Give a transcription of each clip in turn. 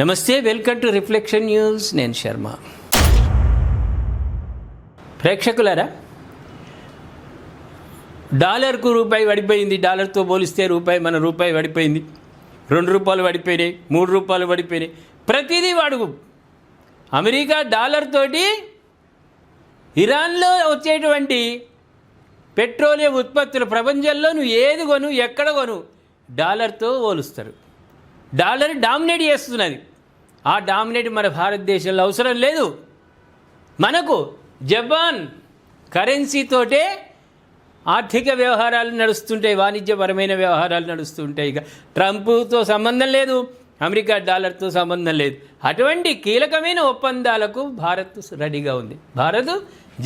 నమస్తే, welcome to reflection news. నేను శర్మ. ప్రేక్షకులారా, డాలర్కు రూపాయి పడిపోయింది. డాలర్తో పోలిస్తే మన రూపాయి పడిపోయింది. 2 రూపాయలు పడిపోయినాయి, 3 రూపాయలు పడిపోయినాయి. ప్రతిదీ వాడు అమెరికా డాలర్ తోటి ఇరాన్లో వచ్చేటువంటి పెట్రోలియం ఉత్పత్తులు ప్రపంచంలో నువ్వు ఏది కొను, ఎక్కడ కొను, డాలర్తో పోలుస్తారు. డాలర్ డామినేట్ చేస్తున్నది. ఆ డామినేట్ మన భారతదేశంలో అవసరం లేదు. మనకు జపాన్ కరెన్సీతోటే ఆర్థిక వ్యవహారాలు నడుస్తుంటాయి, వాణిజ్యపరమైన వ్యవహారాలు నడుస్తుంటాయి. ఇక ట్రంప్తో సంబంధం లేదు, అమెరికా డాలర్తో సంబంధం లేదు. అటువంటి కీలకమైన ఒప్పందాలకు భారత్ రెడీగా ఉంది. భారత్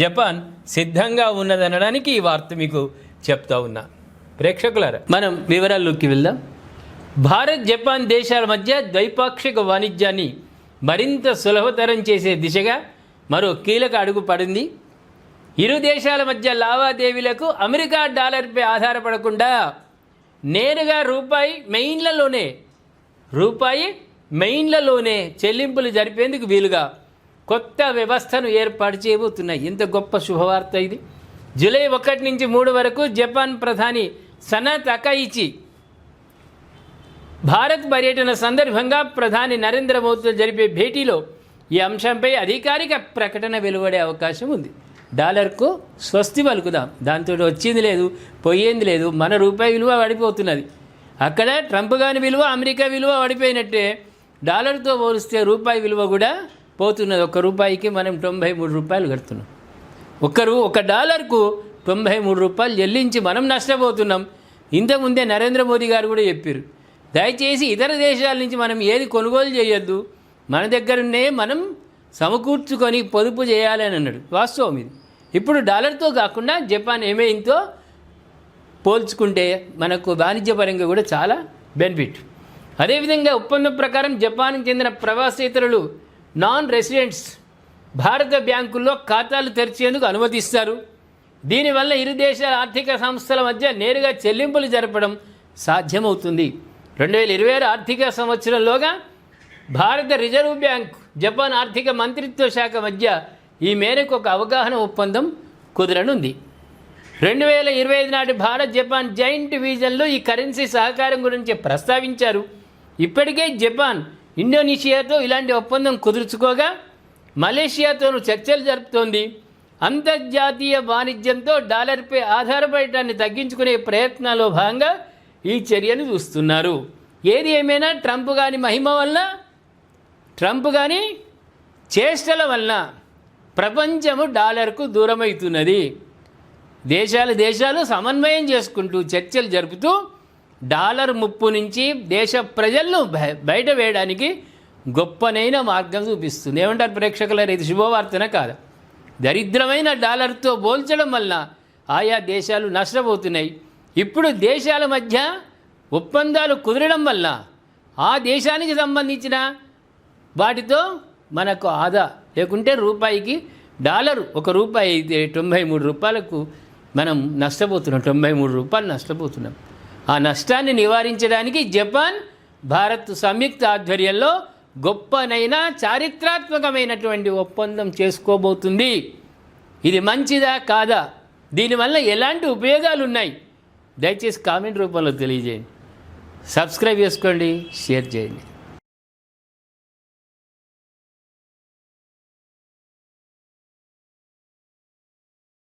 జపాన్ సిద్ధంగా ఉన్నదనడానికి ఈ వార్త మీకు చెప్తా ఉన్నా. ప్రేక్షకులారా, మనం వివరాల్లోకి వెళ్దాం. భారత్ జపాన్ దేశాల మధ్య ద్వైపాక్షిక వాణిజ్యాన్ని మరింత సులభతరం చేసే దిశగా మరో కీలక అడుగు పడింది. ఇరు దేశాల మధ్య లావాదేవీలకు అమెరికా డాలర్పై ఆధారపడకుండా నేరుగా రూపాయి మెయిన్లలోనే చెల్లింపులు జరిపేందుకు వీలుగా కొత్త వ్యవస్థను ఏర్పాటు చేయబోతున్నాయి. ఇంత గొప్ప శుభవార్త ఇది. జూలై 1 నుంచి 3 వరకు జపాన్ ప్రధాని సనా తకయిచి భారత్ పర్యటన సందర్భంగా ప్రధాని నరేంద్ర మోదీతో జరిపే భేటీలో ఈ అంశంపై అధికారిక ప్రకటన వెలువడే అవకాశం ఉంది. డాలర్కు స్వస్తి పలుకుదాం. దాంతో వచ్చింది లేదు, పోయేంది లేదు. మన రూపాయి విలువ పడిపోతున్నది. అక్కడ ట్రంప్ గాని విలువ, అమెరికా విలువ పడిపోయినట్టే డాలర్తో పోలిస్తే రూపాయి విలువ కూడా పోతున్నది. 1 రూపాయికి మనం 93 రూపాయలు కడుతున్నాం. ఒక డాలర్కు 93 రూపాయలు చెల్లించి మనం నష్టపోతున్నాం. ఇంతకుముందే నరేంద్ర మోదీ గారు కూడా చెప్పారు, దయచేసి ఇతర దేశాల నుంచి మనం ఏది కొనుగోలు చేయొద్దు, మన దగ్గరనే మనం సమకూర్చుకొని పొదుపు చేయాలని అన్నాడు. వాస్తవం ఇది. ఇప్పుడు డాలర్తో కాకుండా జపాన్ ఎంఐతో పోల్చుకుంటే మనకు వాణిజ్యపరంగా కూడా చాలా బెనిఫిట్. అదేవిధంగా ఒప్పందం ప్రకారం జపాన్కి చెందిన ప్రవాసేతరులు, నాన్ రెసిడెంట్స్ భారత బ్యాంకుల్లో ఖాతాలు తెరిచేందుకు అనుమతిస్తారు. దీనివల్ల ఇరు దేశాల ఆర్థిక సంస్థల మధ్య నేరుగా చెల్లింపులు జరపడం సాధ్యమవుతుంది. 2026 ఆర్థిక సంవత్సరంలోగా భారత రిజర్వ్ బ్యాంక్, జపాన్ ఆర్థిక మంత్రిత్వ శాఖ మధ్య ఈ మేరకు ఒక అవగాహన ఒప్పందం కుదరనుంది. 2025 నాటి భారత్ జపాన్ జాయింట్ విజన్లో ఈ కరెన్సీ సహకారం గురించి ప్రస్తావించారు. ఇప్పటికే జపాన్ ఇండోనేషియాతో ఇలాంటి ఒప్పందం కుదుర్చుకోగా మలేషియాతోనూ చర్చలు జరుపుతోంది. అంతర్జాతీయ వాణిజ్యంతో డాలర్పై ఆధారపడటాన్ని తగ్గించుకునే ప్రయత్నాల్లో భాగంగా ఈ చర్యను చూస్తున్నారు. ఏది ఏమైనా ట్రంప్ గాని మహిమ వల్ల, ట్రంప్ గాని చేష్టల వల్ల ప్రపంచము డాలర్కు దూరమవుతున్నది. దేశాలు సమన్వయం చేసుకుంటూ చర్చలు జరుపుతూ డాలర్ ముప్పు నుంచి దేశ ప్రజలను బయట వేయడానికి గొప్పనైన మార్గం చూపిస్తుంది. ఏమంటారు ప్రేక్షకులారు? ఇది శుభవార్తన కాదా? దరిద్రమైన డాలర్తో పోల్చడం వల్ల ఆయా దేశాలు నష్టపోతున్నాయి. ఇప్పుడు దేశాల మధ్య ఒప్పందాలు కుదరడం వల్ల ఆ దేశానికి సంబంధించిన వాటితో మనకు ఆదా, లేకుంటే రూపాయికి డాలర్ 1 రూపాయి అయితే 93 రూపాయలకు మనం నష్టపోతున్నాం. 93 రూపాయలు నష్టపోతున్నాం. ఆ నష్టాన్ని నివారించడానికి జపాన్ భారత్ సంయుక్త ఆధ్వర్యంలో గొప్పనైన చారిత్రాత్మకమైనటువంటి ఒప్పందం చేసుకోబోతుంది. ఇది మంచిదా కాదా? దీనివల్ల ఎలాంటి ఉపయోగాలు ఉన్నాయి? దయచేసి కామెంట్ రూపంలో తెలియజేయండి. సబ్స్క్రైబ్ చేసుకోండి, షేర్ చేయండి.